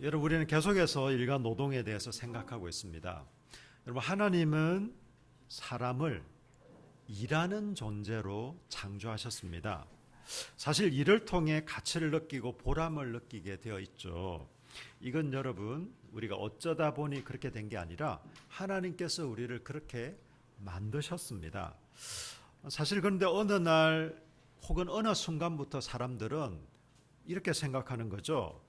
여러분 우리는 계속해서 일과 노동에 대해서 생각하고 있습니다. 여러분 하나님은 사람을 일하는 존재로 창조하셨습니다. 사실 일을 통해 가치를 느끼고 보람을 느끼게 되어 있죠. 이건 여러분 우리가 어쩌다 보니 그렇게 된 게 아니라 하나님께서 우리를 그렇게 만드셨습니다. 사실 그런데 어느 날 혹은 어느 순간부터 사람들은 이렇게 생각하는 거죠.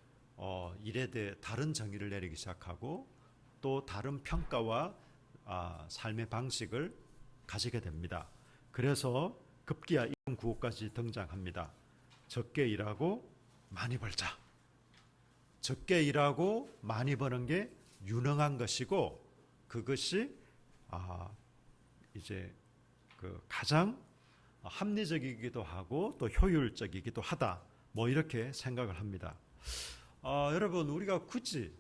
일에 대해 다른 정의를 내리기 시작하고 또 다른 평가와 삶의 방식을 가지게 됩니다. 그래서 급기야 이런 구호까지 등장합니다. 적게 일하고 많이 벌자. 적게 일하고 많이 버는 게 유능한 것이고 그것이 이제 그 가장 합리적이기도 하고 또 효율적이기도 하다. 뭐 이렇게 생각을 합니다. 여러분 우리가 굳이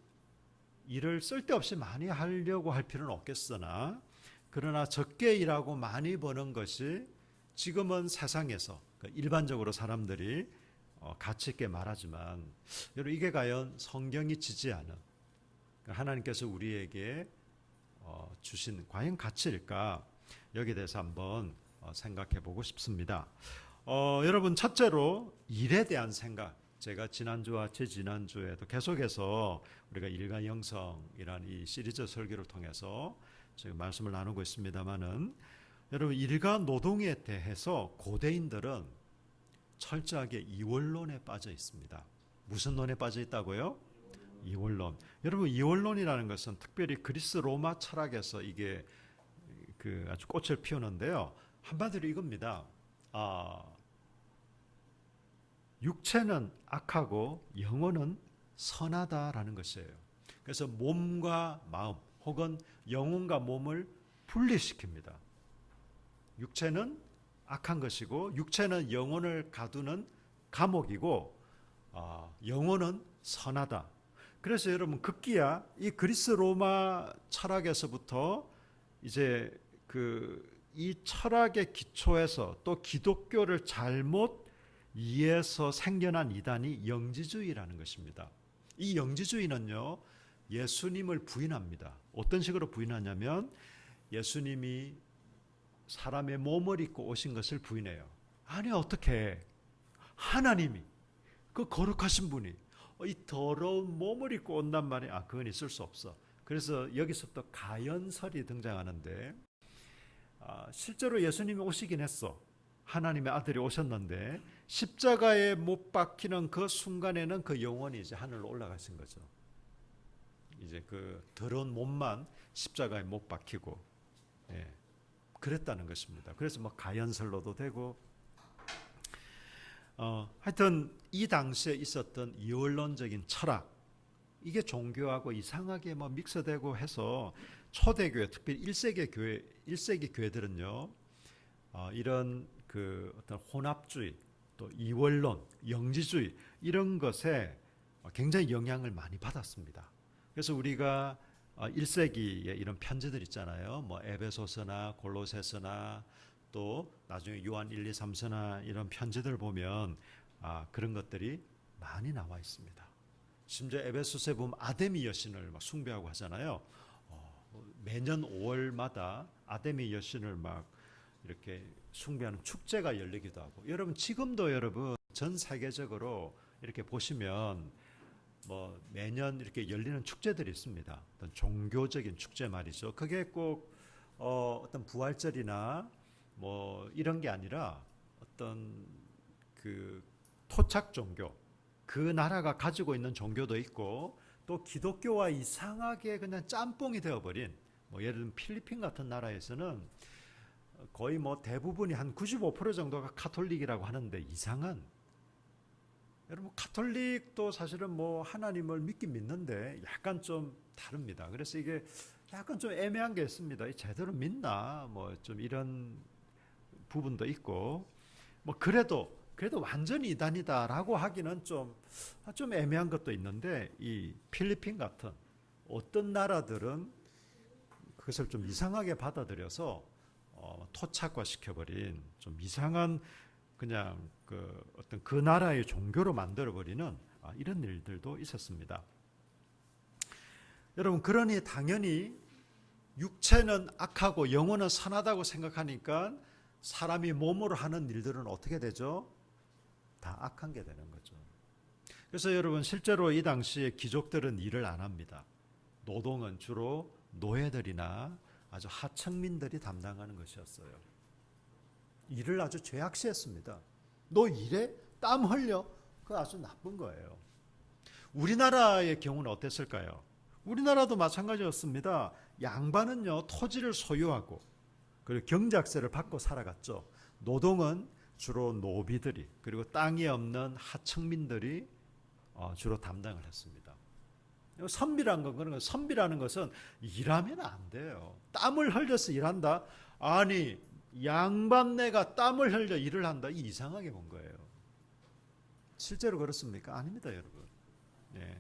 일을 쓸데없이 많이 하려고 할 필요는 없겠으나 그러나 적게 일하고 많이 버는 것이 지금은 세상에서 일반적으로 사람들이 가치 있게 말하지만 여러분 이게 과연 성경이 지지하는 하나님께서 우리에게 주신 과연 가치일까? 여기에 대해서 한번 생각해 보고 싶습니다. 여러분 첫째로 일에 대한 생각. 제가 지난주와 재지난주에도 계속해서 우리가 일과 영성이라는 이 시리즈 설교를 통해서 지금 말씀을 나누고 있습니다만은 여러분 일과 노동에 대해서 고대인들은 철저하게 이원론에 빠져 있습니다. 무슨 논에 빠져 있다고요? 이원론. 여러분 이원론이라는 것은 특별히 그리스 로마 철학에서 이게 그 아주 꽃을 피우는데요. 한마디로 이겁니다. 육체는 악하고 영혼은 선하다라는 것이에요. 그래서 몸과 마음 혹은 영혼과 몸을 분리시킵니다. 육체는 악한 것이고 육체는 영혼을 가두는 감옥이고 영혼은 선하다. 그래서 여러분 급기야 이 그리스 로마 철학에서부터 이제 이 철학의 기초에서 또 기독교를 잘못 이해해서 생겨난 이단이 영지주의라는 것입니다. 이 영지주의는요, 예수님을 부인합니다. 어떤 식으로 부인하냐면 예수님이 사람의 몸을 입고 오신 것을 부인해요. 아니 어떻게 하나님이 그 거룩하신 분이 이 더러운 몸을 입고 온단 말이야. 그건 있을 수 없어. 그래서 여기서부터 가연설이 등장하는데 실제로 예수님이 오시긴 했어. 하나님의 아들이 오셨는데 십자가에 못 박히는 그 순간에는 그 영혼이 이제 하늘로 올라가신 거죠. 이제 그 더러운 몸만 십자가에 못 박히고 그랬다는 것입니다. 그래서 뭐 가연설로도 되고 하여튼 이 당시에 있었던 이원론적인 철학 이게 종교하고 이상하게 뭐 믹스되고 해서 초대교회 특별히 1세기 교회들은요 이런 그 어떤 혼합주의 또 이원론 영지주의 이런 것에 굉장히 영향을 많이 받았습니다. 그래서 우리가 1세기에 이런 편지들 있잖아요. 뭐 에베소서나 골로새서나 또 나중에 요한 1, 2, 3서나 이런 편지들 보면 그런 것들이 많이 나와 있습니다. 심지어 에베소서에 보면 아데미 여신을 막 숭배하고 하잖아요. 매년 5월마다 아데미 여신을 막 이렇게 숭배하는 축제가 열리기도 하고 여러분 지금도 여러분 전 세계적으로 이렇게 보시면 뭐 매년 이렇게 열리는 축제들이 있습니다. 어떤 종교적인 축제 말이죠. 그게 꼭 어떤 부활절이나 뭐 이런 게 아니라 어떤 그 토착 종교 그 나라가 가지고 있는 종교도 있고 또 기독교와 이상하게 그냥 짬뽕이 되어버린 뭐 예를 들면 필리핀 같은 나라에서는 거의 뭐 대부분이 한 95% 정도가 카톨릭이라고 하는데 이상한 여러분 카톨릭도 사실은 뭐 하나님을 믿긴 믿는데 약간 좀 다릅니다. 그래서 이게 약간 좀 애매한 게 있습니다. 제대로 믿나 뭐 좀 이런 부분도 있고 뭐 그래도 완전히 이단이다라고 하기는 좀 애매한 것도 있는데 이 필리핀 같은 어떤 나라들은 그것을 좀 이상하게 받아들여서 토착화 시켜버린 좀 이상한 그냥 어떤 그 나라의 종교로 만들어버리는 이런 일들도 있었습니다. 여러분, 그러니 당연히 육체는 악하고 영혼은 선하다고 생각하니까 사람이 몸으로 하는 일들은 어떻게 되죠? 다 악한 게 되는 거죠. 그래서 여러분, 실제로 이 당시에 귀족들은 일을 안 합니다. 노동은 주로 노예들이나 아주 하층민들이 담당하는 것이었어요. 일을 아주 죄악시했습니다. 너 일해? 땀 흘려? 그거 아주 나쁜 거예요. 우리나라의 경우는 어땠을까요? 우리나라도 마찬가지였습니다. 양반은요, 토지를 소유하고 그리고 경작세를 받고 살아갔죠. 노동은 주로 노비들이, 그리고 땅이 없는 하층민들이 주로 담당을 했습니다. 선비라는 것은 일하면 안 돼요. 땀을 흘려서 일한다? 아니, 양반네가 땀을 흘려 일을 한다? 이상하게 본 거예요. 실제로 그렇습니까? 아닙니다, 여러분. 네.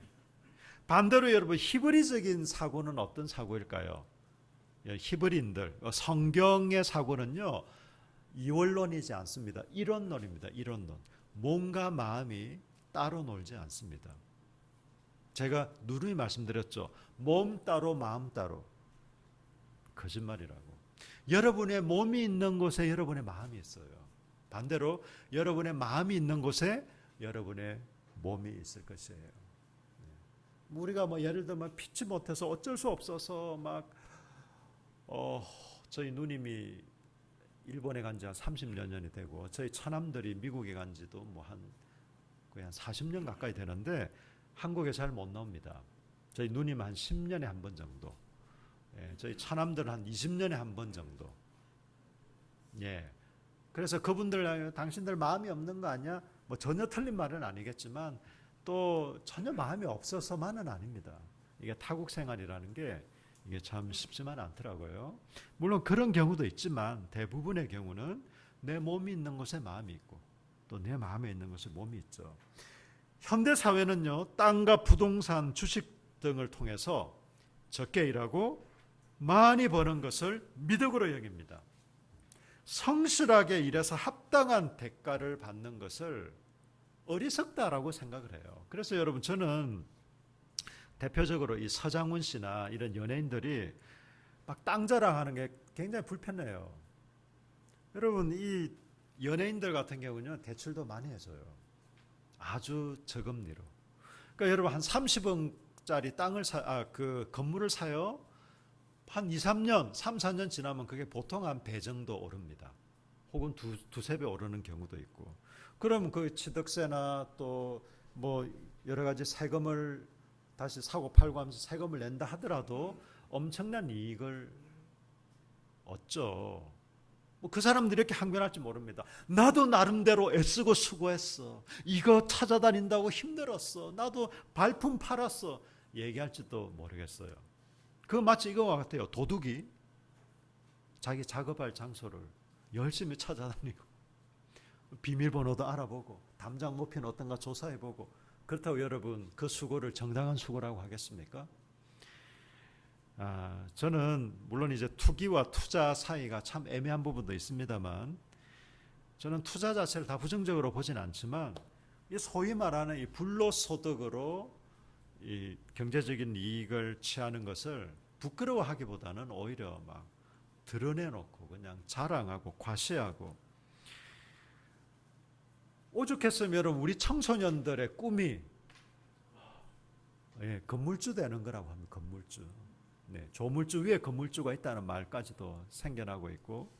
반대로 여러분, 히브리적인 사고는 어떤 사고일까요? 히브리인들, 성경의 사고는요, 이원론이지 않습니다. 이론론입니다. 이론론. 몸과 마음이 따로 놀지 않습니다. 제가 누누이 말씀드렸죠. 몸 따로 마음 따로. 거짓말이라고. 여러분의 몸이 있는 곳에 여러분의 마음이 있어요. 반대로 여러분의 마음이 있는 곳에 여러분의 몸이 있을 것이에요. 우리가 예를 들면 피치 못해서 어쩔 수 없어서 저희 누님이 일본에 간 지 한 30여 년이 되고 저희 처남들이 미국에 간 지도 거의 한 40년 가까이 되는데 한국에 잘 못 나옵니다. 저희 누님 한 10년에 한 번 정도. 저희 처남들은 한 20년에 한 번 정도. 예. 그래서 그분들 당신들 마음이 없는 거 아니야? 전혀 틀린 말은 아니겠지만 또 전혀 마음이 없어서만은 아닙니다. 이게 타국 생활이라는 게 이게 참 쉽지만 않더라고요. 물론 그런 경우도 있지만 대부분의 경우는 내 몸이 있는 곳에 마음이 있고 또 내 마음에 있는 곳에 몸이 있죠. 현대 사회는요, 땅과 부동산, 주식 등을 통해서 적게 일하고 많이 버는 것을 미덕으로 여깁니다. 성실하게 일해서 합당한 대가를 받는 것을 어리석다라고 생각을 해요. 그래서 여러분, 저는 대표적으로 이 서장훈 씨나 이런 연예인들이 막 땅 자랑하는 게 굉장히 불편해요. 여러분, 이 연예인들 같은 경우는 대출도 많이 해줘요. 아주 저금리로. 그러니까 여러분, 한 30억짜리 건물을 사요. 한 2-3년, 3-4년 지나면 그게 보통 한 배 정도 오릅니다. 혹은 두세 배 오르는 경우도 있고. 그러면 그 취득세나 또 여러 가지 세금을 다시 사고 팔고 하면서 세금을 낸다 하더라도 엄청난 이익을 얻죠. 그 사람들이 이렇게 항변할지 모릅니다. 나도 나름대로 애쓰고 수고했어. 이거 찾아다닌다고 힘들었어. 나도 발품 팔았어. 얘기할지도 모르겠어요. 그거 마치 이거와 같아요. 도둑이 자기 작업할 장소를 열심히 찾아다니고 비밀번호도 알아보고 담장 높이는 어떤가 조사해보고, 그렇다고 여러분 그 수고를 정당한 수고라고 하겠습니까? 저는 물론 이제 투기와 투자 사이가 참 애매한 부분도 있습니다만, 저는 투자 자체를 다 부정적으로 보진 않지만 이 소위 말하는 이 불로소득으로 이 경제적인 이익을 취하는 것을 부끄러워하기보다는 오히려 막 드러내놓고 그냥 자랑하고 과시하고, 오죽했으면 여러분 우리 청소년들의 꿈이 건물주 되는 거라고 합니다. 건물주. 조물주 위에 건물주가 있다는 말까지도 생겨나고 있고,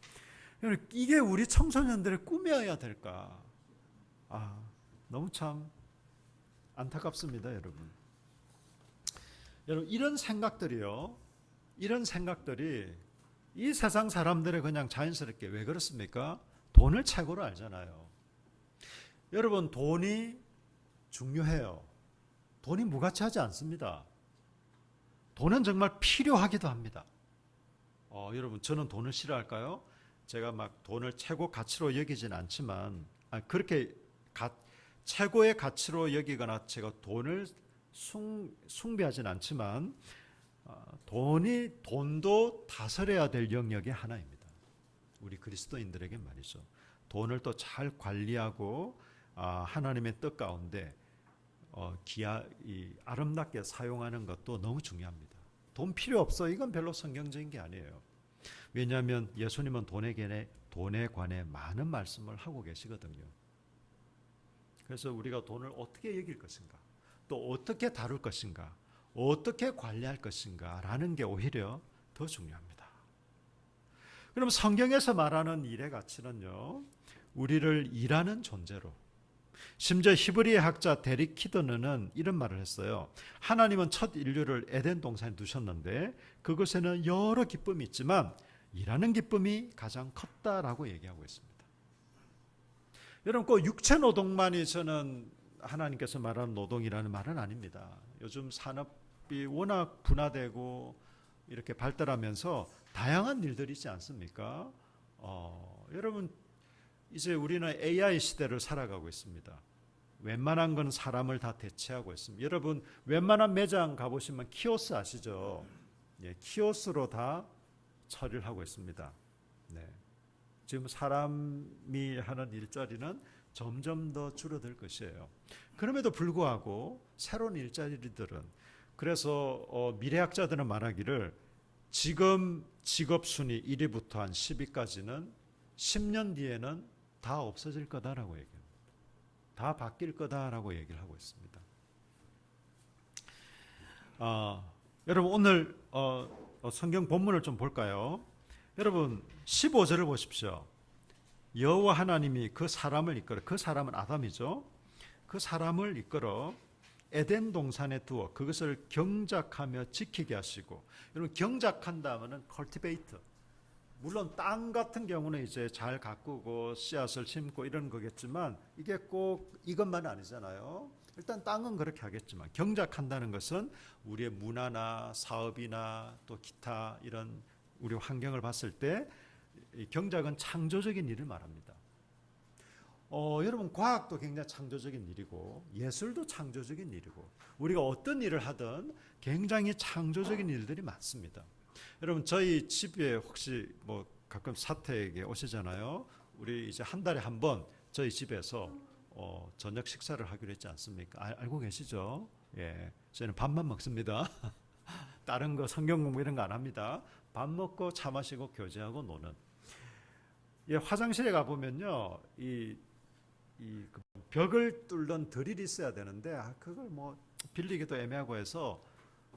이게 우리 청소년들의 꿈이어야 될까? 너무 참 안타깝습니다, 여러분. 여러분, 이런 생각들이 이 세상 사람들의 그냥 자연스럽게, 왜 그렇습니까? 돈을 최고로 알잖아요. 여러분, 돈이 중요해요. 돈이 무가치하지 않습니다. 돈은 정말 필요하기도 합니다. 여러분, 저는 돈을 싫어할까요? 제가 막 돈을 최고 가치로 여기진 않지만, 그렇게 최고의 가치로 여기거나 제가 돈을 숭배하진 않지만, 돈도 다스려야 될 영역의 하나입니다. 우리 그리스도인들에게 말이죠. 돈을 또 잘 관리하고 하나님의 뜻 가운데 아름답게 사용하는 것도 너무 중요합니다. 돈 필요 없어. 이건 별로 성경적인 게 아니에요. 왜냐하면 예수님은 돈에 관해 많은 말씀을 하고 계시거든요. 그래서 우리가 돈을 어떻게 여길 것인가, 또 어떻게 다룰 것인가, 어떻게 관리할 것인가 라는 게 오히려 더 중요합니다. 그럼 성경에서 말하는 일의 가치는요, 우리를 일하는 존재로, 심지어 히브리의 학자 데릭 키드너는 이런 말을 했어요. 하나님은 첫 인류를 에덴 동산에 두셨는데 그것에는 여러 기쁨이 있지만 일하는 기쁨이 가장 컸다라고 얘기하고 있습니다. 여러분, 그 육체 노동만이 저는 하나님께서 말하는 노동이라는 말은 아닙니다. 요즘 산업이 워낙 분화되고 이렇게 발달하면서 다양한 일들이 있지 않습니까? 여러분, 이제 우리는 AI 시대를 살아가고 있습니다. 웬만한 건 사람을 다 대체하고 있습니다. 여러분, 웬만한 매장 가보시면 키오스 아시죠? 예, 키오스로 다 처리를 하고 있습니다. 네. 지금 사람이 하는 일자리는 점점 더 줄어들 것이에요. 그럼에도 불구하고 새로운 일자리들은, 그래서 미래학자들은 말하기를 지금 직업 순위 1위부터 한 10위까지는 10년 뒤에는 다 없어질 거다라고 얘기합니다. 다 바뀔 거다라고 얘기를 하고 있습니다. 여러분, 오늘 성경 본문을 좀 볼까요? 여러분, 15절을 보십시오. 여호와 하나님이 그 사람을 이끌어, 그 사람은 아담이죠. 그 사람을 이끌어 에덴 동산에 두어 그것을 경작하며 지키게 하시고, 여러분, 경작한다면은 cultivate. 물론 땅 같은 경우는 이제 잘 가꾸고 씨앗을 심고 이런 거겠지만 이게 꼭 이것만은 아니잖아요. 일단 땅은 그렇게 하겠지만 경작한다는 것은 우리의 문화나 사업이나 또 기타 이런 우리 환경을 봤을 때 경작은 창조적인 일을 말합니다. 여러분, 과학도 굉장히 창조적인 일이고 예술도 창조적인 일이고 우리가 어떤 일을 하든 굉장히 창조적인 일들이 많습니다. 여러분, 저희 집에 혹시 뭐 가끔 사택에 오시잖아요. 우리 이제 한 달에 한 번 저희 집에서 저녁 식사를 하기로 했지 않습니까? 알고 계시죠? 예, 저희는 밥만 먹습니다. 다른 거 성경 공부 이런 거 안 합니다. 밥 먹고 차 마시고 교제하고 노는. 예, 화장실에 가 보면요, 그 벽을 뚫는 드릴이 있어야 되는데 그걸 뭐 빌리기도 애매하고 해서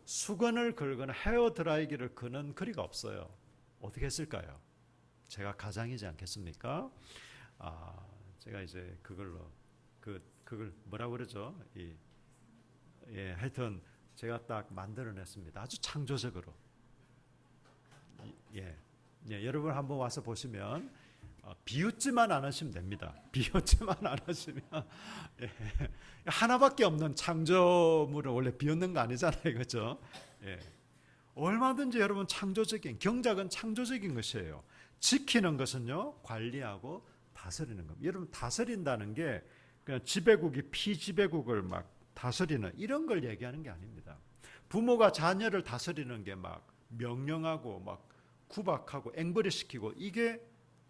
수건을 걸거나 헤어 드라이기를 거는 거리가 없어요. 어떻게 했을까요? 제가 가장이지 않겠습니까? 제가 이제 그걸로 그걸 뭐라고 그러죠? 예, 하여튼 제가 딱 만들어냈습니다. 아주 창조적으로. 예, 여러분 한번 와서 보시면 비웃지만 않으시면 됩니다. 비웃지만 않으시면 예, 하나밖에 없는 창조물을 원래 비웃는 거 아니잖아요, 그렇죠? 예, 얼마든지 여러분 창조적인 경작은 창조적인 것이에요. 지키는 것은요 관리하고 다스리는 겁니다. 여러분, 다스린다는 게 그냥 지배국이 피지배국을 막 다스리는 이런 걸 얘기하는 게 아닙니다. 부모가 자녀를 다스리는 게 막 명령하고 막 구박하고 앵벌이시키고 이게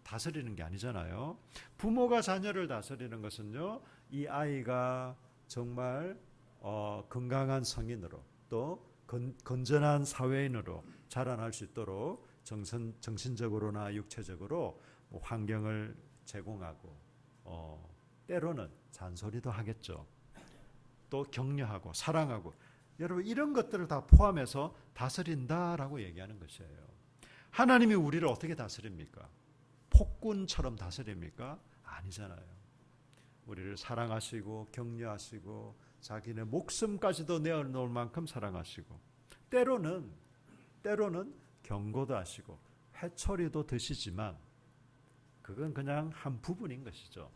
다스리는 게 아니잖아요. 부모가 자녀를 다스리는 것은요, 이 아이가 정말 건강한 성인으로 또 건전한 사회인으로 자라날 수 있도록 정신적으로나 육체적으로 환경을 제공하고 때로는 잔소리도 하겠죠. 또 격려하고 사랑하고, 여러분, 이런 것들을 다 포함해서 다스린다라고 얘기하는 것이에요. 하나님이 우리를 어떻게 다스립니까? 폭군처럼 다스립니까? 아니잖아요. 우리를 사랑하시고 격려하시고 자기네 목숨까지도 내어놓을 만큼 사랑하시고 때로는 경고도 하시고 회초리도 드시지만 그건 그냥 한 부분인 것이죠.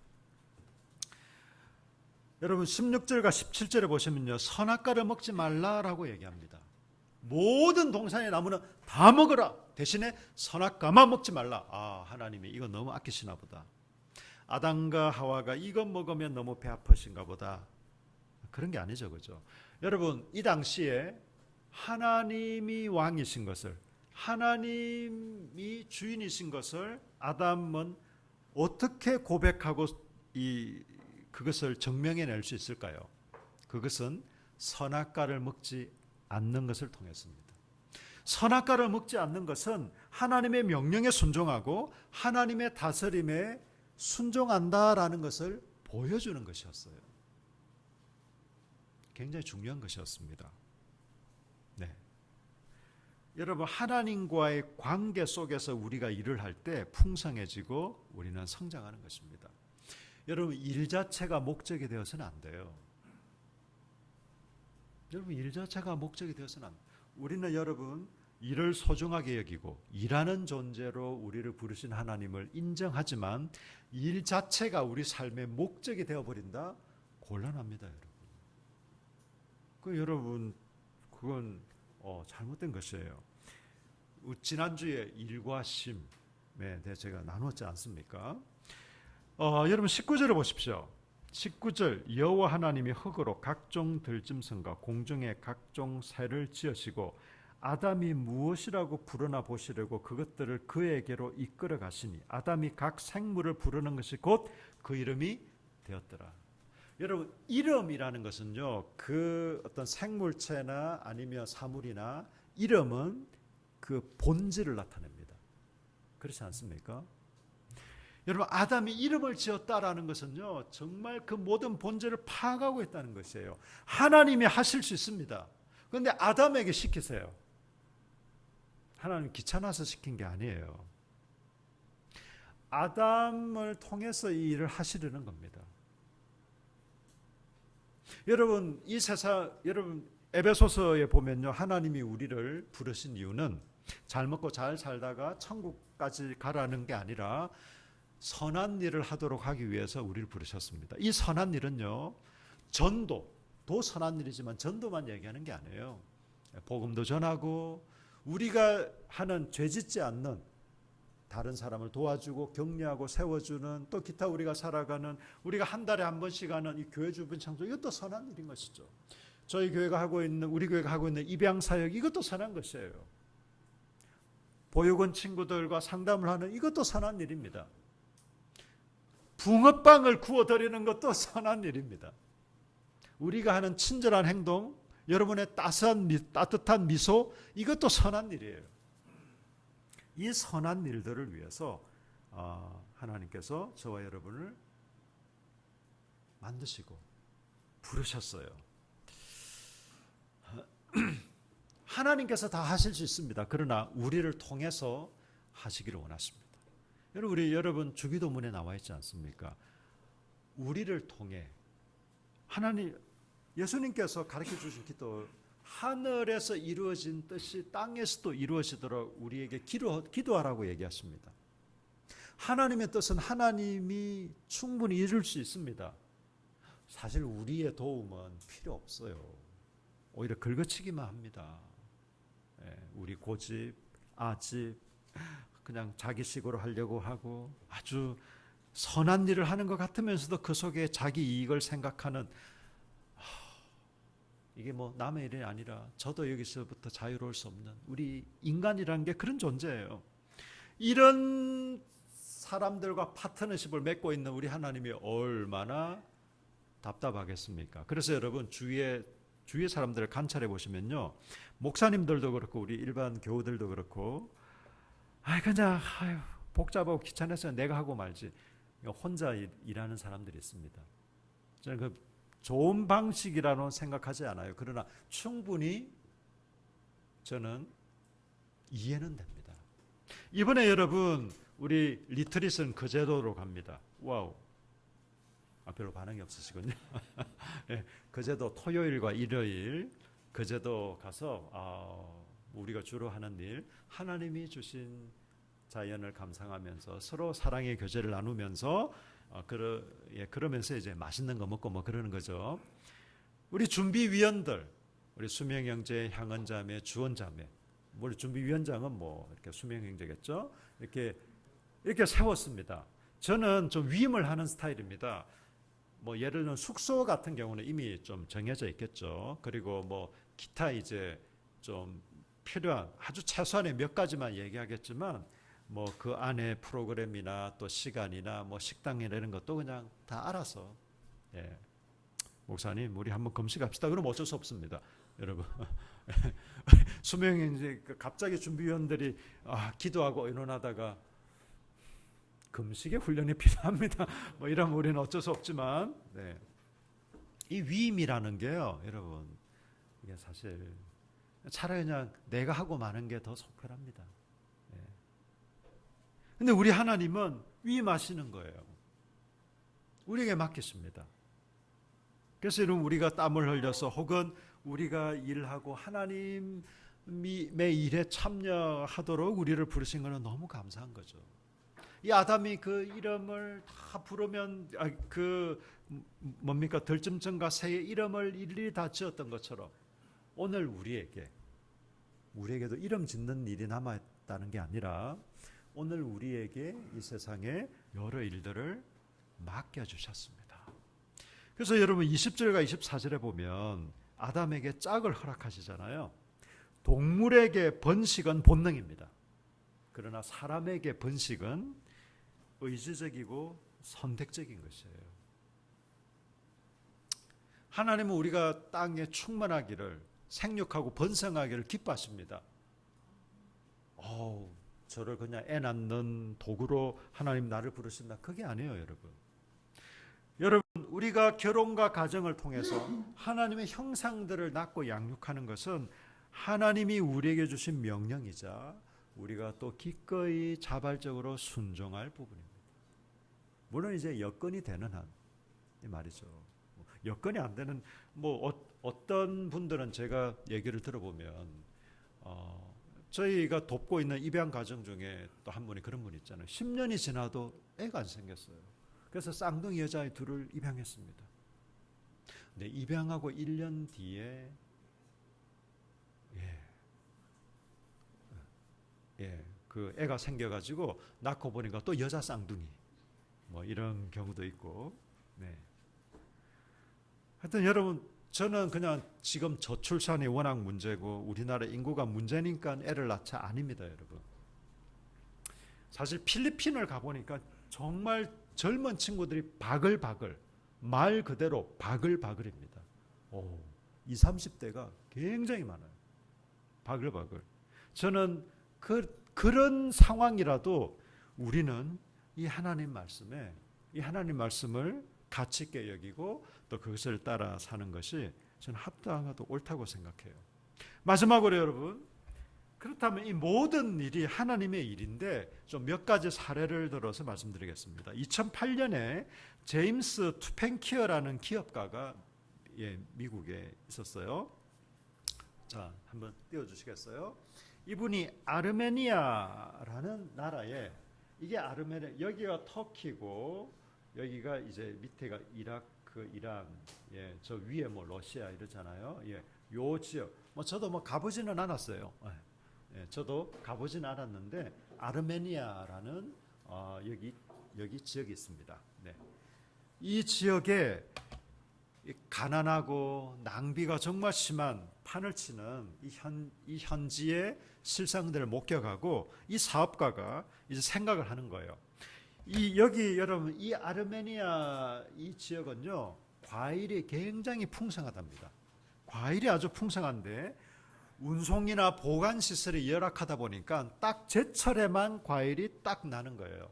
여러분, 16절과 17절에 보시면요, 선악과를 먹지 말라라고 얘기합니다. 모든 동산의 나무는 다 먹어라. 대신에 선악과만 먹지 말라. 하나님이 이거 너무 아끼시나 보다. 아담과 하와가 이거 먹으면 너무 배 아프신가 보다. 그런 게 아니죠, 그죠? 여러분, 이 당시에 하나님이 왕이신 것을, 하나님이 주인이신 것을 아담은 어떻게 고백하고 그것을 증명해낼 수 있을까요? 그것은 선악과를 먹지 않는 것을 통했습니다. 선악과를 먹지 않는 것은 하나님의 명령에 순종하고 하나님의 다스림에 순종한다라는 것을 보여주는 것이었어요. 굉장히 중요한 것이었습니다. 네. 여러분, 하나님과의 관계 속에서 우리가 일을 할 때 풍성해지고 우리는 성장하는 것입니다. 여러분, 일 자체가 목적이 되어서는 안 돼요. 여러분, 일 자체가 목적이 되어서는 안 돼요. 우리는 여러분, 일을 소중하게 여기고 일하는 존재로 우리를 부르신 하나님을 인정하지만 일 자체가 우리 삶의 목적이 되어버린다? 곤란합니다, 여러분. 여러분, 그건 잘못된 것이에요. 지난주에 일과 심에 대해 제가 나눴지 않습니까? 여러분 19절을 보십시오. 19절 여호와 하나님이 흙으로 각종 들짐승과 공중의 각종 새를 지으시고 아담이 무엇이라고 부르나 보시려고 그것들을 그에게로 이끌어 가시니 아담이 각 생물을 부르는 것이 곧 그 이름이 되었더라. 여러분, 이름이라는 것은요, 그 어떤 생물체나 아니면 사물이나 이름은 그 본질을 나타냅니다. 그렇지 않습니까? 여러분, 아담이 이름을 지었다라는 것은요, 정말 그 모든 본질을 파악하고 있다는 것이에요. 하나님이 하실 수 있습니다. 그런데 아담에게 시키세요. 하나님 귀찮아서 시킨 게 아니에요. 아담을 통해서 이 일을 하시려는 겁니다. 여러분, 이 세상, 여러분 에베소서에 보면요, 하나님이 우리를 부르신 이유는 잘 먹고 잘 살다가 천국까지 가라는 게 아니라 선한 일을 하도록 하기 위해서 우리를 부르셨습니다. 이 선한 일은요, 전도도 선한 일이지만 전도만 얘기하는 게 아니에요. 복음도 전하고 우리가 하는 죄짓지 않는 다른 사람을 도와주고 격려하고 세워주는, 또 기타 우리가 살아가는, 우리가 한 달에 한 번씩 하는 이 교회 주변 창조, 이것도 선한 일인 것이죠. 저희 교회가 하고 있는, 우리 교회가 하고 있는 입양 사역, 이것도 선한 것이에요. 보육원 친구들과 상담을 하는, 이것도 선한 일입니다. 붕어빵을 구워드리는 것도 선한 일입니다. 우리가 하는 친절한 행동, 여러분의 따뜻한 미소, 이것도 선한 일이에요. 이 선한 일들을 위해서 하나님께서 저와 여러분을 만드시고 부르셨어요. 하나님께서 다 하실 수 있습니다. 그러나 우리를 통해서 하시기를 원하십니다. 여러분 주기도문에 나와 있지 않습니까? 우리를 통해 하나님, 예수님께서 가르쳐 주신 기도, 하늘에서 이루어진 뜻이 땅에서도 이루어지도록 우리에게 기도하라고 얘기하십니다. 하나님의 뜻은 하나님이 충분히 이룰 수 있습니다. 사실 우리의 도움은 필요 없어요. 오히려 긁어치기만 합니다. 우리 고집, 아집, 그냥 자기식으로 하려고 하고 아주 선한 일을 하는 것 같으면서도 그 속에 자기 이익을 생각하는, 이게 뭐 남의 일이 아니라 저도 여기서부터 자유로울 수 없는, 우리 인간이라는 게 그런 존재예요. 이런 사람들과 파트너십을 맺고 있는 우리 하나님이 얼마나 답답하겠습니까? 그래서 여러분 주위의 사람들을 관찰해 보시면요, 목사님들도 그렇고 우리 일반 교우들도 그렇고, 그냥 복잡하고 귀찮아서 내가 하고 말지, 혼자 일하는 사람들이 있습니다. 저는 그 좋은 방식이라고는 생각하지 않아요. 그러나 충분히 저는 이해는 됩니다. 이번에 여러분 우리 리트릿은 거제도로 갑니다. 와우. 별로 반응이 없으시군요. 네, 거제도 토요일과 일요일 거제도 가서 우리가 주로 하는 일, 하나님이 주신 자연을 감상하면서 서로 사랑의 교제를 나누면서 그러면서 이제 맛있는 거 먹고 뭐 그러는 거죠. 우리 준비위원들, 우리 수명형제, 향언자매, 주원자매, 우리 준비위원장은 뭐 이렇게 수명형제겠죠. 이렇게 세웠습니다. 저는 좀 위임을 하는 스타일입니다. 뭐 예를 들면 숙소 같은 경우는 이미 좀 정해져 있겠죠. 그리고 뭐 기타 이제 좀 필요한 아주 최소한의 몇 가지만 얘기하겠지만, 뭐 그 안에 프로그램이나 또 시간이나 뭐 식당이나 이런 것도 그냥 다 알아서 예. 목사님 우리 한번 금식합시다. 그럼 어쩔 수 없습니다. 여러분 수명이 이제 갑자기 준비위원들이 기도하고 의논하다가 금식의 훈련이 필요합니다. 뭐 이러면 우리는 어쩔 수 없지만 네. 이 위임이라는 게요, 여러분 이게 사실 차라리 그냥 내가 하고 마는 게 더 속편합니다. 네. 근데 우리 하나님은 위임하시는 거예요. 우리에게 맡기십니다. 그래서 여러분 우리가 땀을 흘려서 혹은 우리가 일하고 하나님의 일에 참여하도록 우리를 부르신 것은 너무 감사한 거죠. 이 아담이 그 이름을 다 부르면 그 뭡니까 들짐승과 새의 이름을 일일이 다 지었던 것처럼 오늘 우리에게도 이름 짓는 일이 남아있다는 게 아니라 오늘 우리에게 이 세상에 여러 일들을 맡겨주셨습니다. 그래서 여러분 20절과 24절에 보면 아담에게 짝을 허락하시잖아요. 동물에게 번식은 본능입니다. 그러나 사람에게 번식은 의지적이고 선택적인 것이에요. 하나님은 우리가 땅에 충만하기를 생육하고 번성하기를 기뻐하십니다. 저를 그냥 애 낳는 도구로 하나님 나를 부르신다. 그게 아니에요, 여러분. 여러분, 우리가 결혼과 가정을 통해서 하나님의 형상들을 낳고 양육하는 것은 하나님이 우리에게 주신 명령이자 우리가 또 기꺼이 자발적으로 순종할 부분입니다. 물론 이제 여건이 되는 한 이 말이죠. 여건이 안 되는 어떤 분들은 제가 얘기를 들어보면 저희가 돕고 있는 입양 가정 중에 또 한 분이 그런 분 있잖아요. 10년이 지나도 애가 안 생겼어요. 그래서 쌍둥이 여자아이 둘을 입양했습니다. 근데 입양하고 1년 뒤에 그 애가 생겨가지고 낳고 보니까 또 여자 쌍둥이 뭐 이런 경우도 있고. 네. 하여튼 여러분 저는 그냥 지금 저출산이 워낙 문제고 우리나라 인구가 문제니까 애를 낳자 아닙니다, 여러분. 사실 필리핀을 가보니까 정말 젊은 친구들이 바글바글 말 그대로 바글바글입니다. 20, 30대가 굉장히 많아요. 바글바글. 저는 그런 상황이라도 우리는 이 하나님 말씀을 가치 있게 여기고 또 그것을 따라 사는 것이 저는 합당하고 옳다고 생각해요. 마지막으로 여러분, 그렇다면 이 모든 일이 하나님의 일인데 좀 몇 가지 사례를 들어서 말씀드리겠습니다. 2008년에 제임스 투펜키어라는 기업가가 미국에 있었어요. 자, 한번 띄워주시겠어요? 이분이 아르메니아라는 나라에, 이게 여기가 터키고 여기가 이제 밑에가 이라크, 이란, 저 위에 뭐 러시아 이러잖아요. 요 지역, 저도 가보지는 않았어요. 저도 가보지는 않았는데 아르메니아라는 여기 지역이 있습니다. 네. 이 지역에 가난하고 낭비가 정말 심한 판을 치는 이 현지의 실상들을 목격하고 이 사업가가 이제 생각을 하는 거예요. 여기 여러분 이 아르메니아 이 지역은요 과일이 굉장히 풍성하답니다. 과일이 아주 풍성한데 운송이나 보관 시설이 열악하다 보니까 딱 제철에만 과일이 딱 나는 거예요.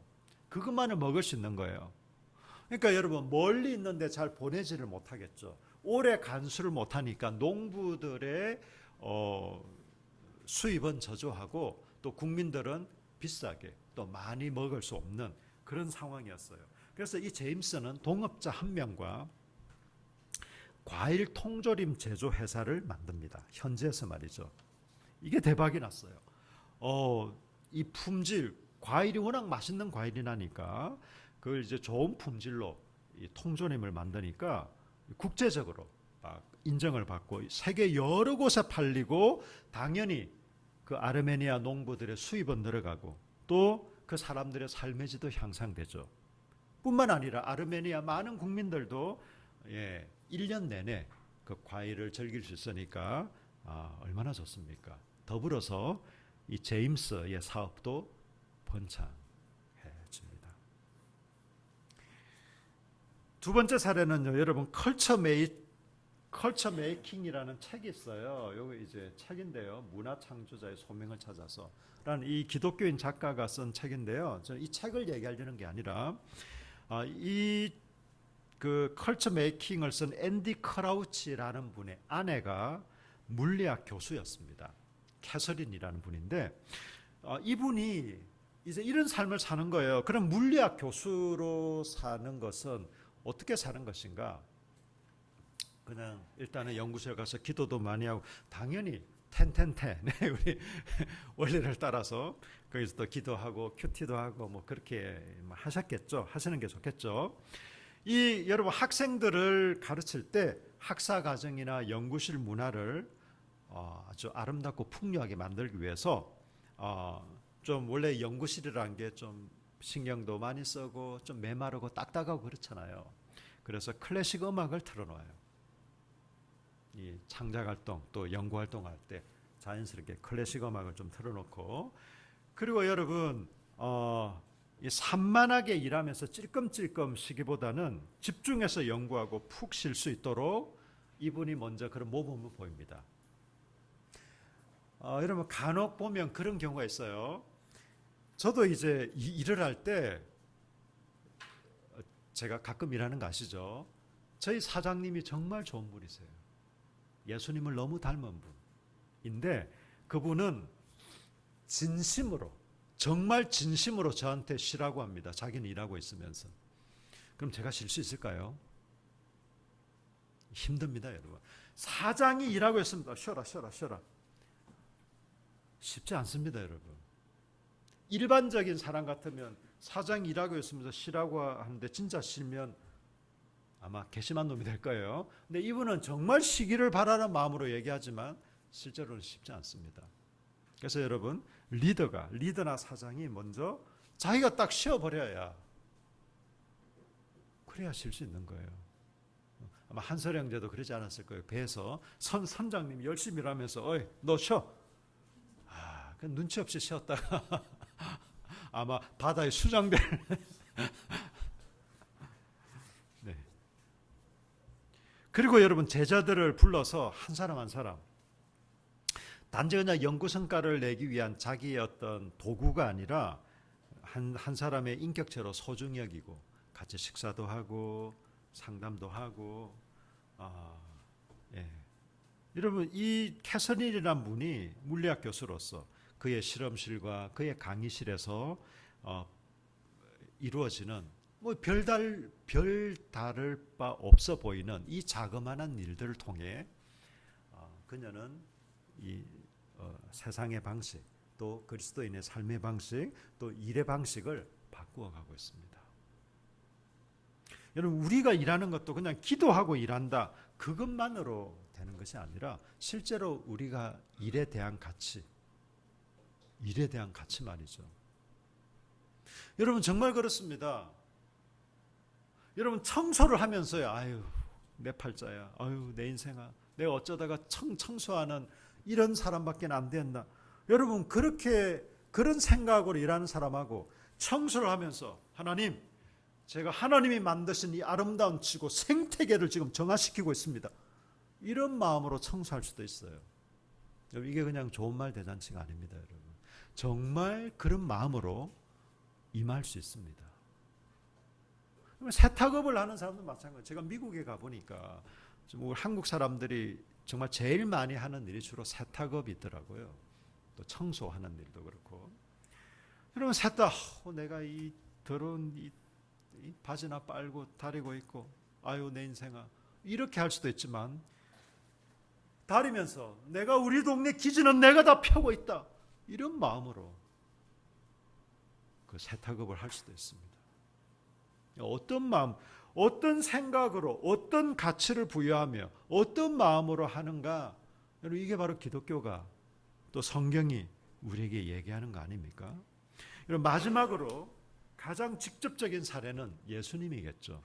그것만을 먹을 수 있는 거예요. 그러니까 여러분 멀리 있는데 잘 보내지를 못하겠죠. 오래 간수를 못하니까 농부들의 수입은 저조하고 또 국민들은 비싸게 또 많이 먹을 수 없는 그런 상황이었어요. 그래서 이 제임스는 동업자 한 명과 과일 통조림 제조 회사를 만듭니다. 현지에서 말이죠. 이게 대박이 났어요. 이 품질, 과일이 워낙 맛있는 과일이 나니까 그걸 이제 좋은 품질로 이 통조림을 만드니까 국제적으로 인정을 받고 세계 여러 곳에 팔리고 당연히 그 아르메니아 농부들의 수입은 늘어가고 또 그 사람들의 삶의 질도 향상되죠. 뿐만 아니라 아르메니아 많은 국민들도 1년 내내 그 과일을 즐길 수 있으니까 얼마나 좋습니까? 더불어서 이 제임스의 사업도 번창해집니다. 두 번째 사례는요, 여러분 컬처 메이킹이라는 책이 있어요. 요거 이제 책인데요, 문화 창조자의 소명을 찾아서라는 이 기독교인 작가가 쓴 책인데요. 저는 이 책을 얘기하려는 게 아니라 이 그 컬처 메이킹을 쓴 앤디 크라우치라는 분의 아내가 물리학 교수였습니다. 캐서린이라는 분인데 이분이 이제 이런 삶을 사는 거예요. 그럼 물리학 교수로 사는 것은 어떻게 사는 것인가? 그냥 일단은 연구소에 가서 기도도 많이 하고 당연히 텐텐텐 우리 원리를 따라서 거기서 또 기도하고 큐티도 하고 뭐 그렇게 하셨겠죠. 하시는 게 좋겠죠. 이 여러분 학생들을 가르칠 때 학사 과정이나 연구실 문화를 아주 아름답고 풍요하게 만들기 위해서 좀 원래 연구실이라는 게 좀 신경도 많이 쓰고 좀 메마르고 딱딱하고 그렇잖아요. 그래서 클래식 음악을 틀어놓아요. 이 창작 활동 또 연구 활동할 때 자연스럽게 클래식 음악을 좀 틀어놓고, 그리고 여러분 이 산만하게 일하면서 찔끔찔끔 쉬기보다는 집중해서 연구하고 푹 쉴 수 있도록 이분이 먼저 그런 모범을 보입니다. 여러분 간혹 보면 그런 경우가 있어요. 저도 이제 일을 할 때 제가 가끔 일하는 거 아시죠? 저희 사장님이 정말 좋은 분이세요. 예수님을 너무 닮은 분인데 그분은 진심으로 정말 진심으로 저한테 쉬라고 합니다. 자기는 일하고 있으면서. 그럼 제가 쉴 수 있을까요? 힘듭니다, 여러분. 사장이 일하고 있습니다. 쉬어라. 쉽지 않습니다, 여러분. 일반적인 사람 같으면 사장이 일하고 있으면서 쉬라고 하는데 진짜 쉬면 아마 괘씸한 놈이 될 거예요. 근데 이분은 정말 쉬기를 바라는 마음으로 얘기하지만 실제로는 쉽지 않습니다. 그래서 여러분 리더나 사장이 먼저 자기가 딱 쉬어버려야 그래야 쉴 수 있는 거예요. 아마 한설 형제도 그러지 않았을 거예요. 배에서 선장님이 열심히 일하면서 어이 너 쉬어. 그 눈치 없이 쉬었다가 아마 바다에 수장될 네. 그리고 여러분 제자들을 불러서 한 사람 단지 그냥 연구 성과를 내기 위한 자기의 어떤 도구가 아니라 한 사람의 인격체로 소중히 여기고 같이 식사도 하고 상담도 하고 여러분 이 캐서린이라는 분이 물리학 교수로서 그의 실험실과 그의 강의실에서 이루어지는 뭐 별다를 바 없어 보이는 이 자그마한 일들을 통해 그녀는 이 세상의 방식, 또 그리스도인의 삶의 방식, 또 일의 방식을 바꾸어 가고 있습니다. 여러분 우리가 일하는 것도 그냥 기도하고 일한다 그것만으로 되는 것이 아니라 실제로 우리가 일에 대한 가치 말이죠. 여러분 정말 그렇습니다. 여러분 청소를 하면서요. 아유 내 팔자야. 아유 내 인생아. 내가 어쩌다가 청소하는 이런 사람밖에 안 된다. 여러분 그런 생각으로 일하는 사람하고 청소를 하면서 하나님 제가 하나님이 만드신 이 아름다운 지구 생태계를 지금 정화시키고 있습니다. 이런 마음으로 청소할 수도 있어요. 이게 그냥 좋은 말 대잔치가 아닙니다, 여러분. 정말 그런 마음으로 임할 수 있습니다. 세탁업을 하는 사람도 마찬가지예요. 제가 미국에 가보니까 한국 사람들이 정말 제일 많이 하는 일이 주로 세탁업이 있더라고요. 또 청소하는 일도 그렇고. 여러분 세탁, 내가 이 더러운 이 바지나 빨고 다리고 있고, 아유 내 인생아, 이렇게 할 수도 있지만 다리면서 내가 우리 동네 기지는 내가 다 펴고 있다. 이런 마음으로 그 세탁업을 할 수도 있습니다. 어떤 마음, 어떤 생각으로, 어떤 가치를 부여하며 어떤 마음으로 하는가, 여러분 이게 바로 기독교가 또 성경이 우리에게 얘기하는 거 아닙니까? 여러분 마지막으로 가장 직접적인 사례는 예수님이겠죠.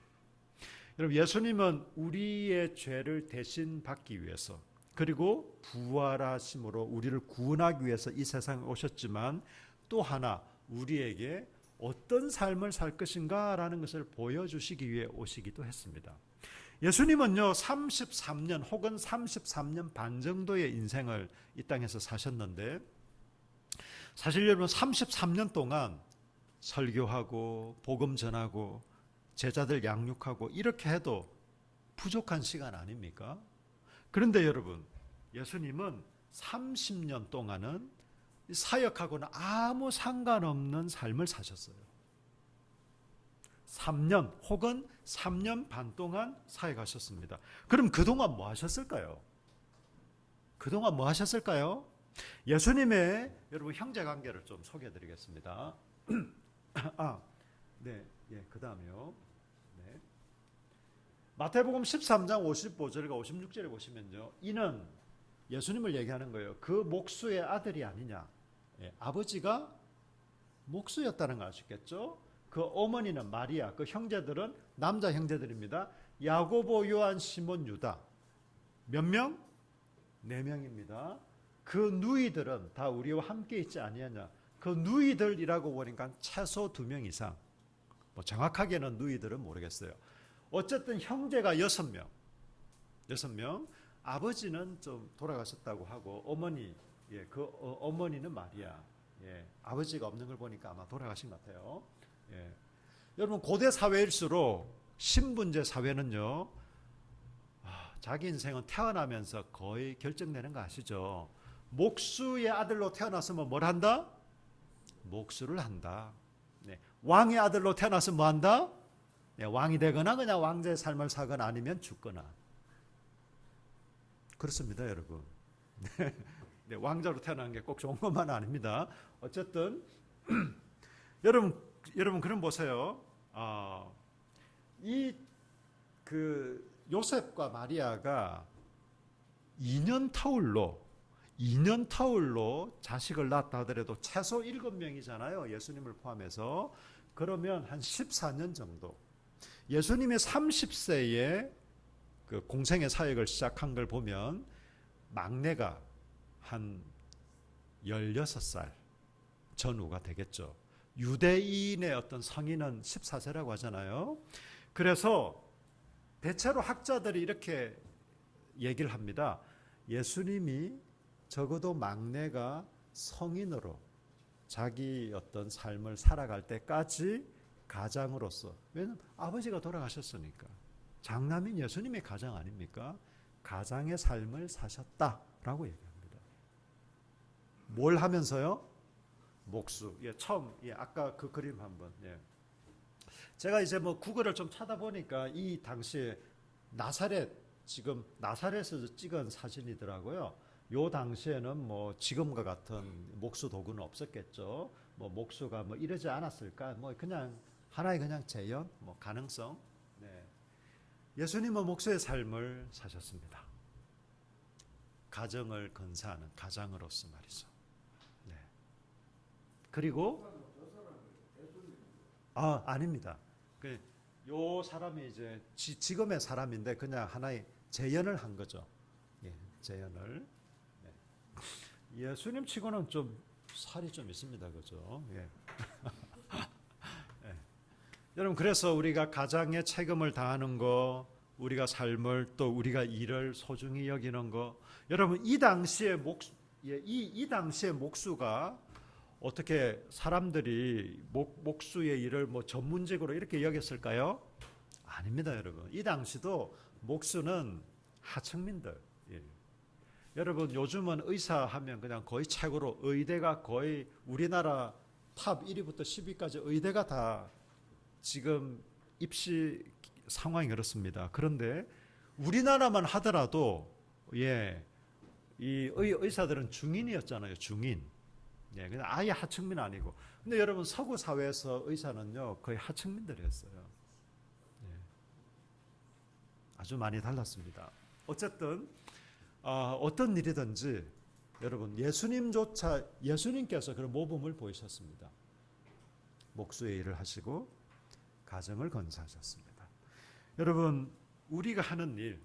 여러분 예수님은 우리의 죄를 대신 받기 위해서 그리고 부활하심으로 우리를 구원하기 위해서 이 세상에 오셨지만 또 하나 우리에게 어떤 삶을 살 것인가라는 것을 보여주시기 위해 오시기도 했습니다. 예수님은요 33년 혹은 33년 반 정도의 인생을 이 땅에서 사셨는데, 사실 여러분 33년 동안 설교하고 복음 전하고 제자들 양육하고 이렇게 해도 부족한 시간 아닙니까? 그런데 여러분, 예수님은 30년 동안은 사역하고는 아무 상관없는 삶을 사셨어요. 3년 혹은 3년 반 동안 사역하셨습니다. 그럼 그동안 뭐 하셨을까요? 그동안 뭐 하셨을까요? 예수님의 여러분 형제 관계를 좀 소개해 드리겠습니다. 그 다음에요. 네. 마태복음 13장 55절과 56절에 보시면요. 이는 예수님을 얘기하는 거예요. 그 목수의 아들이 아니냐. 아버지가 목수였다는 거 아시겠죠? 그 어머니는 마리아, 그 형제들은 남자 형제들입니다. 야고보, 요한, 시몬, 유다. 몇 명? 4명입니다. 그 누이들은 다 우리와 함께 있지 아니하냐. 그 누이들이라고 보니까 최소 2명 이상. 뭐 정확하게는 누이들은 모르겠어요. 어쨌든 형제가 6명. 6명. 아버지는 좀 돌아가셨다고 하고 어머니, 어머니는 마리아. 아버지가 없는 걸 보니까 아마 돌아가신 것 같아요. 여러분 고대 사회일수록 신분제 사회는요, 자기 인생은 태어나면서 거의 결정되는 거 아시죠? 목수의 아들로 태어났으면 뭘 한다? 목수를 한다. 왕의 아들로 태어났으면 뭐 한다? 왕이 되거나 그냥 왕자의 삶을 살거나 아니면 죽거나. 그렇습니다, 여러분. 왕자로 태어나는 게 꼭 좋은 것만은 아닙니다. 어쨌든 여러분 그럼 보세요. 요셉과 마리아가 2년 터울로 자식을 낳았다 하더라도 최소 7명이잖아요. 예수님을 포함해서. 그러면 한 14년 정도. 예수님이 30세에 그 공생의 사역을 시작한 걸 보면 막내가 한 16살 전후가 되겠죠. 유대인의 어떤 성인은 14세라고 하잖아요. 그래서 대체로 학자들이 이렇게 얘기를 합니다. 예수님이 적어도 막내가 성인으로 자기 어떤 삶을 살아갈 때까지 가장으로서, 왜냐하면 아버지가 돌아가셨으니까 장남인 예수님의 가장 아닙니까? 가장의 삶을 사셨다라고 얘기합니다. 뭘 하면서요? 목수. 처음 아까 그 그림 한번. 제가 이제 뭐 구글을 좀 찾아보니까 이 당시에 지금 나사렛에서 찍은 사진이더라고요. 요 당시에는 뭐 지금과 같은 목수 도구는 없었겠죠. 뭐 목수가 뭐 이러지 않았을까? 뭐 그냥 하나의 그냥 재현, 뭐 가능성. 예수님은 목수의 삶을 사셨습니다. 가정을 건사하는 가장으로서 말이죠. 그리고 아닙니다. 요 사람이 이제 지금의 사람인데 그냥 하나의 재현을 한 거죠. 재현을. 예수님 치고는 좀 살이 좀 있습니다, 그죠? 여러분 그래서 우리가 가장의 책임을 다하는 거, 우리가 삶을 또 우리가 일을 소중히 여기는 거, 여러분 이 당시에 목수가 어떻게 사람들이 목수의 일을 뭐 전문직으로 이렇게 여겼을까요? 아닙니다, 여러분. 이 당시도 목수는 하층민들. 여러분 요즘은 의사 하면 그냥 거의 최고로 의대가 거의 우리나라 탑 1위부터 10위까지 의대가 다 지금 입시 상황이 그렇습니다. 그런데 우리나라만 하더라도 이 의사들은 중인이었잖아요. 중인. 그냥 아예 하층민 아니고. 근데 여러분 서구 사회에서 의사는요 거의 하층민들이었어요. 아주 많이 달랐습니다. 어쨌든 어떤 일이든지 여러분 예수님께서 그런 모범을 보이셨습니다. 목수의 일을 하시고 가정을 건사하셨습니다. 여러분 우리가 하는 일,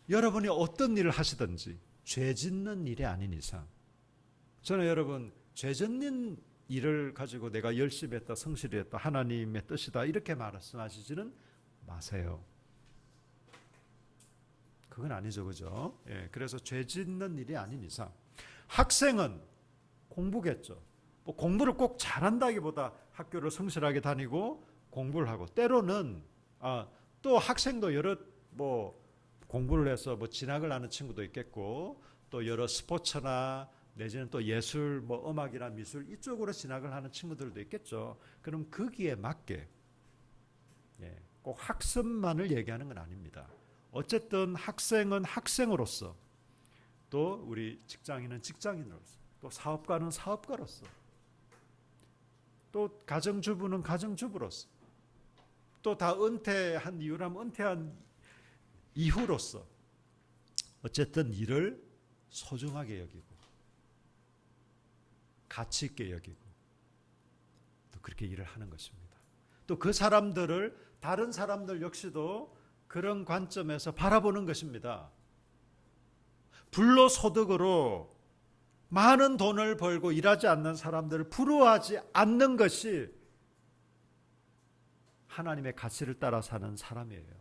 여러분이 어떤 일을 하시든지 죄 짓는 일이 아닌 이상, 저는 여러분 죄 짓는 일을 가지고 내가 열심히 했다, 성실히 했다, 하나님의 뜻이다 이렇게 말씀하시지는 마세요. 그건 아니죠, 그죠? 예, 그래서 죄 짓는 일이 아닌 이상 학생은 공부겠죠. 뭐 공부를 꼭 잘한다기보다 학교를 성실하게 다니고 공부를 하고, 때로는 또 학생도 여러 뭐 공부를 해서 뭐 진학을 하는 친구도 있겠고, 또 여러 스포츠나 내지는 또 예술, 뭐 음악이나 미술 이쪽으로 진학을 하는 친구들도 있겠죠. 그럼 거기에 맞게, 예, 꼭 학습만을 얘기하는 건 아닙니다. 어쨌든 학생은 학생으로서, 또 우리 직장인은 직장인으로서, 또 사업가는 사업가로서, 또 가정주부는 가정주부로서, 또 다 은퇴한 이유라면 은퇴한 이후로서 어쨌든 일을 소중하게 여기고 가치 있게 여기고 또 그렇게 일을 하는 것입니다. 또 그 사람들을 다른 사람들 역시도 그런 관점에서 바라보는 것입니다. 불로소득으로 많은 돈을 벌고 일하지 않는 사람들을 부러워하지 않는 것이 하나님의 가치를 따라 사는 사람이에요.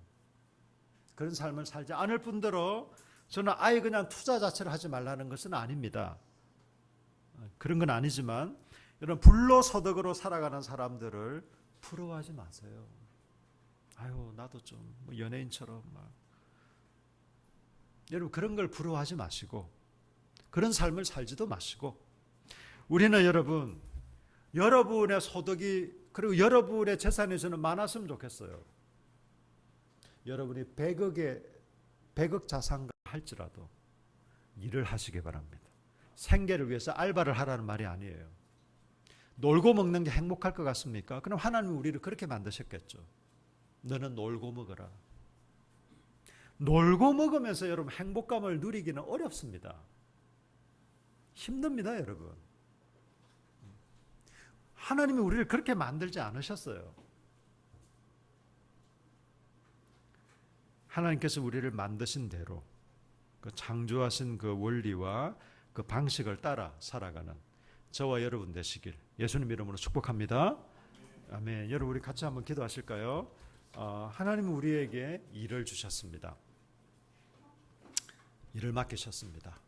그런 삶을 살지 않을 뿐더러 저는 아예 그냥 투자 자체를 하지 말라는 것은 아닙니다. 그런 건 아니지만 여러분, 불로소득으로 살아가는 사람들을 부러워하지 마세요. 아유, 나도 좀 뭐 연예인처럼 막. 여러분, 그런 걸 부러워하지 마시고 그런 삶을 살지도 마시고, 우리는 여러분, 여러분의 소득이 그리고 여러분의 재산이 저는 많았으면 좋겠어요. 여러분이 100억 자산가 할지라도 일을 하시기 바랍니다. 생계를 위해서 알바를 하라는 말이 아니에요. 놀고 먹는 게 행복할 것 같습니까? 그럼 하나님이 우리를 그렇게 만드셨겠죠. 너는 놀고 먹어라. 놀고 먹으면서 여러분 행복감을 누리기는 어렵습니다. 힘듭니다, 여러분. 하나님이 우리를 그렇게 만들지 않으셨어요. 하나님께서 우리를 만드신 대로 그 창조하신 그 원리와 그 방식을 따라 살아가는 저와 여러분 되시길 예수님 이름으로 축복합니다. 아멘. 여러분, 우리 같이 한번 기도하실까요? 하나님은 우리에게 일을 주셨습니다. 일을 맡기셨습니다.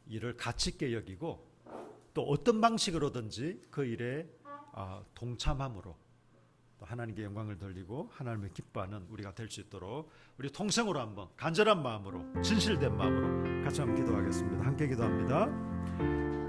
일을 가치 있게 여기고 또 어떤 방식으로든지 그 일에 동참함으로 또 하나님께 영광을 돌리고 하나님을 기뻐하는 우리가 될 수 있도록 우리 통성으로 한번 간절한 마음으로 진실된 마음으로 같이 한번 기도하겠습니다. 함께 기도합니다.